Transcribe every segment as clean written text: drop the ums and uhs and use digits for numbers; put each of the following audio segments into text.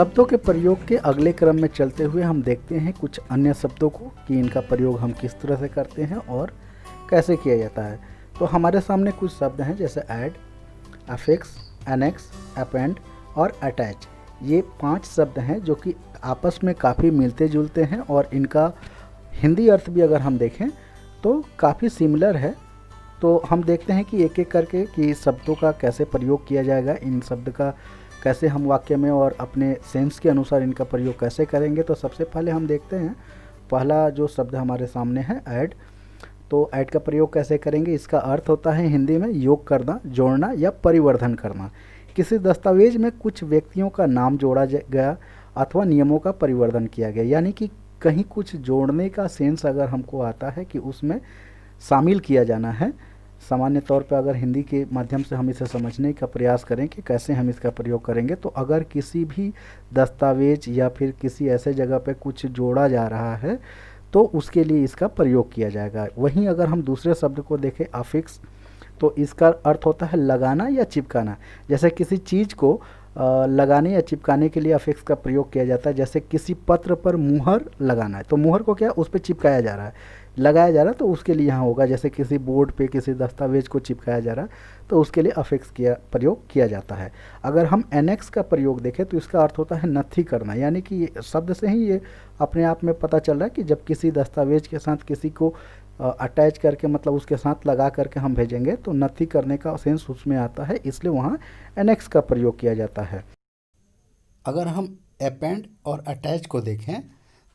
शब्दों के प्रयोग के अगले क्रम में चलते हुए हम देखते हैं कुछ अन्य शब्दों को कि इनका प्रयोग हम किस तरह से करते हैं और कैसे किया जाता है। तो हमारे सामने कुछ शब्द हैं जैसे ऐड, अफिक्स, एनेक्स, अपेंड और अटैच। ये 5 शब्द हैं जो कि आपस में काफ़ी मिलते जुलते हैं और इनका हिंदी अर्थ भी अगर हम देखें तो काफ़ी सिमिलर है। तो हम देखते हैं कि एक एक करके कि शब्दों का कैसे प्रयोग किया जाएगा, इन शब्द का कैसे हम वाक्य में और अपने सेंस के अनुसार इनका प्रयोग कैसे करेंगे। तो सबसे पहले हम देखते हैं पहला जो शब्द हमारे सामने है ऐड। तो ऐड का प्रयोग कैसे करेंगे, इसका अर्थ होता है हिंदी में योग करना, जोड़ना या परिवर्धन करना। किसी दस्तावेज में कुछ व्यक्तियों का नाम जोड़ा गया अथवा नियमों का परिवर्तन किया गया, यानी कि कहीं कुछ जोड़ने का सेंस अगर हमको आता है कि उसमें शामिल किया जाना है। सामान्य तौर पर अगर हिंदी के माध्यम से हम इसे समझने का प्रयास करें कि कैसे हम इसका प्रयोग करेंगे, तो अगर किसी भी दस्तावेज या फिर किसी ऐसे जगह पे कुछ जोड़ा जा रहा है तो उसके लिए इसका प्रयोग किया जाएगा। वहीं अगर हम दूसरे शब्द को देखें अफिक्स, तो इसका अर्थ होता है लगाना या चिपकाना। जैसे किसी चीज़ को लगाने या चिपकाने के लिए अफिक्स का प्रयोग किया जाता है। जैसे किसी पत्र पर मुहर लगाना है तो मुहर को क्या उस पर चिपकाया जा रहा है, लगाया जा रहा है, तो उसके लिए यहाँ होगा। जैसे किसी बोर्ड पे किसी दस्तावेज को चिपकाया जा रहा है तो उसके लिए अफिक्स किया प्रयोग किया जाता है। अगर हम एनेक्स का प्रयोग देखें तो इसका अर्थ होता है नथी करना, यानी कि शब्द से ही ये अपने आप में पता चल रहा है कि जब किसी दस्तावेज के साथ किसी को अटैच करके मतलब उसके साथ लगा करके हम भेजेंगे तो नथी करने का सेंस उसमें आता है, इसलिए वहाँ एनेक्स का प्रयोग किया जाता है। अगर हम अपेंड और अटैच को देखें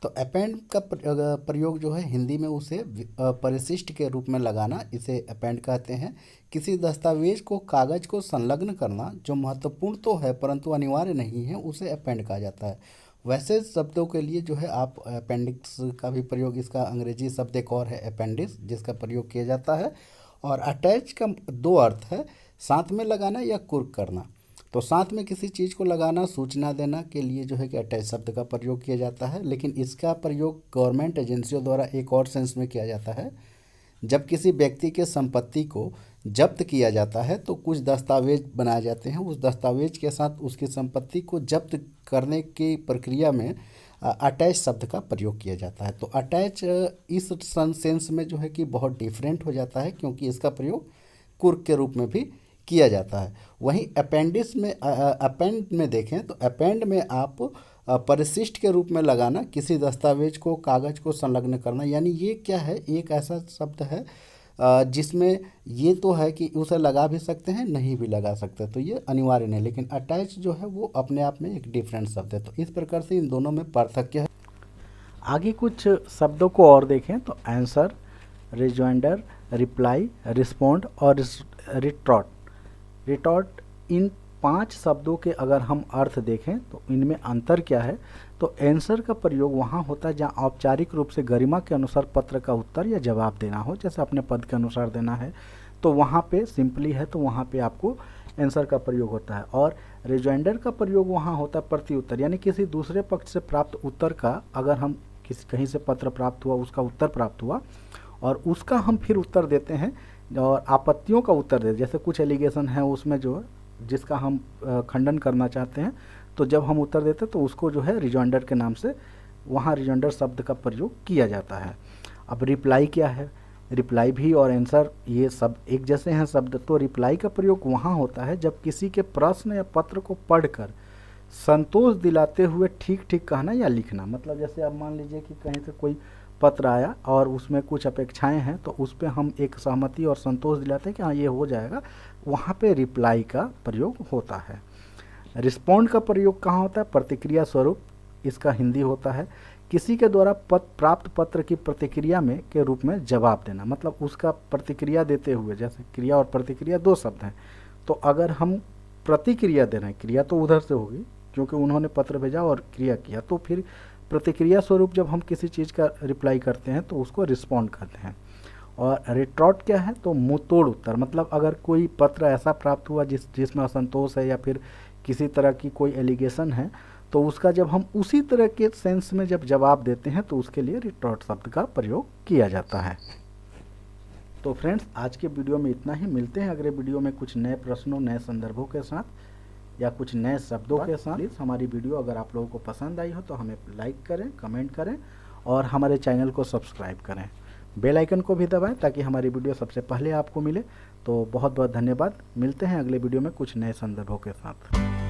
तो अपेंड का प्रयोग जो है हिंदी में उसे परिशिष्ट के रूप में लगाना, इसे अपेंड कहते हैं। किसी दस्तावेज को कागज को संलग्न करना जो महत्वपूर्ण तो है परंतु अनिवार्य नहीं है, उसे अपेंड कहा जाता है। वैसे शब्दों के लिए जो है आप अपेंडिक्स का भी प्रयोग, इसका अंग्रेजी शब्द एक और है अपेंडिक्स, जिसका प्रयोग किया जाता है। और अटैच का 2 अर्थ है, साथ में लगाना या कुर्क करना। तो साथ में किसी चीज़ को लगाना, सूचना देना के लिए जो है कि अटैच शब्द का प्रयोग किया जाता है। लेकिन इसका प्रयोग गवर्नमेंट एजेंसियों द्वारा एक और सेंस में किया जाता है। जब किसी व्यक्ति के संपत्ति को जब्त किया जाता है तो कुछ दस्तावेज बनाए जाते हैं, उस दस्तावेज के साथ उसकी संपत्ति को जब्त करने की प्रक्रिया में अटैच शब्द का प्रयोग किया जाता है। तो अटैच इस सेंस में जो है कि बहुत डिफरेंट हो जाता है, क्योंकि इसका प्रयोग कुर्क के रूप में भी किया जाता है। वहीं अपेंडिक्स में अपेंड में देखें तो अपेंड में आप परिशिष्ट के रूप में लगाना, किसी दस्तावेज को कागज को संलग्न करना, यानी ये क्या है, एक ऐसा शब्द है जिसमें ये तो है कि उसे लगा भी सकते हैं नहीं भी लगा सकते, तो ये अनिवार्य नहीं। लेकिन अटैच जो है वो अपने आप में एक डिफरेंट शब्द है। तो इस प्रकार से इन दोनों में पार्थक्य है। आगे कुछ शब्दों को और देखें तो आंसर, रिजॉइंडर, रिप्लाई, रिस्पॉन्ड और रिटॉर्ट। रिटॉर्ट, इन 5 शब्दों के अगर हम अर्थ देखें तो इनमें अंतर क्या है। तो आंसर का प्रयोग वहाँ होता है जहाँ औपचारिक रूप से गरिमा के अनुसार पत्र का उत्तर या जवाब देना हो, जैसे अपने पद के अनुसार देना है तो वहाँ पे सिंपली है तो वहाँ पे आपको आंसर का प्रयोग होता है। और रिजॉइंडर का प्रयोग वहाँ होता है प्रति उत्तर, यानी किसी दूसरे पक्ष से प्राप्त उत्तर का, अगर हम किसी कहीं से पत्र प्राप्त हुआ, उसका उत्तर प्राप्त हुआ और उसका हम फिर उत्तर देते हैं और आपत्तियों का उत्तर देते, जैसे कुछ एलिगेशन है उसमें जो जिसका हम खंडन करना चाहते हैं, तो जब हम उत्तर देते हैं तो उसको जो है रिजॉइंडर के नाम से वहाँ रिजॉइंडर शब्द का प्रयोग किया जाता है। अब रिप्लाई क्या है, रिप्लाई भी और आंसर ये सब एक जैसे हैं शब्द। तो रिप्लाई का प्रयोग वहाँ होता है जब किसी के प्रश्न या पत्र को पढ़कर संतोष दिलाते हुए ठीक ठीक कहना या लिखना। मतलब जैसे अब मान लीजिए कि कहीं से कोई पत्र आया और उसमें कुछ अपेक्षाएं हैं तो उस पर हम एक सहमति और संतोष दिलाते हैं कि हाँ ये हो जाएगा, वहाँ पे रिप्लाई का प्रयोग होता है। रिस्पॉन्ड का प्रयोग कहाँ होता है, प्रतिक्रिया स्वरूप, इसका हिंदी होता है किसी के द्वारा प्राप्त पत्र की प्रतिक्रिया में के रूप में जवाब देना। मतलब उसका प्रतिक्रिया देते हुए, जैसे क्रिया और प्रतिक्रिया 2 शब्द हैं, तो अगर हम प्रतिक्रिया दे रहे हैं, क्रिया तो उधर से होगी क्योंकि उन्होंने पत्र भेजा और क्रिया किया, तो फिर प्रतिक्रिया स्वरूप जब हम किसी चीज़ का रिप्लाई करते हैं तो उसको रिस्पॉन्ड कहते हैं। और रिटॉर्ट क्या है, तो मुँह तोड़ उत्तर। मतलब अगर कोई पत्र ऐसा प्राप्त हुआ जिसमें असंतोष है या फिर किसी तरह की कोई एलिगेशन है, तो उसका जब हम उसी तरह के सेंस में जब जवाब देते हैं तो उसके लिए रिटॉर्ट शब्द का प्रयोग किया जाता है। तो फ्रेंड्स, आज के वीडियो में इतना ही। मिलते हैं अगले वीडियो में कुछ नए प्रश्नों, नए संदर्भों के साथ। या कुछ नए शब्दों के साथ। प्लीज़ हमारी वीडियो अगर आप लोगों को पसंद आई हो तो हमें लाइक करें, कमेंट करें और हमारे चैनल को सब्सक्राइब करें। बेल आइकन को भी दबाएं ताकि हमारी वीडियो सबसे पहले आपको मिले। तो बहुत बहुत धन्यवाद। मिलते हैं अगले वीडियो में कुछ नए संदर्भों के साथ।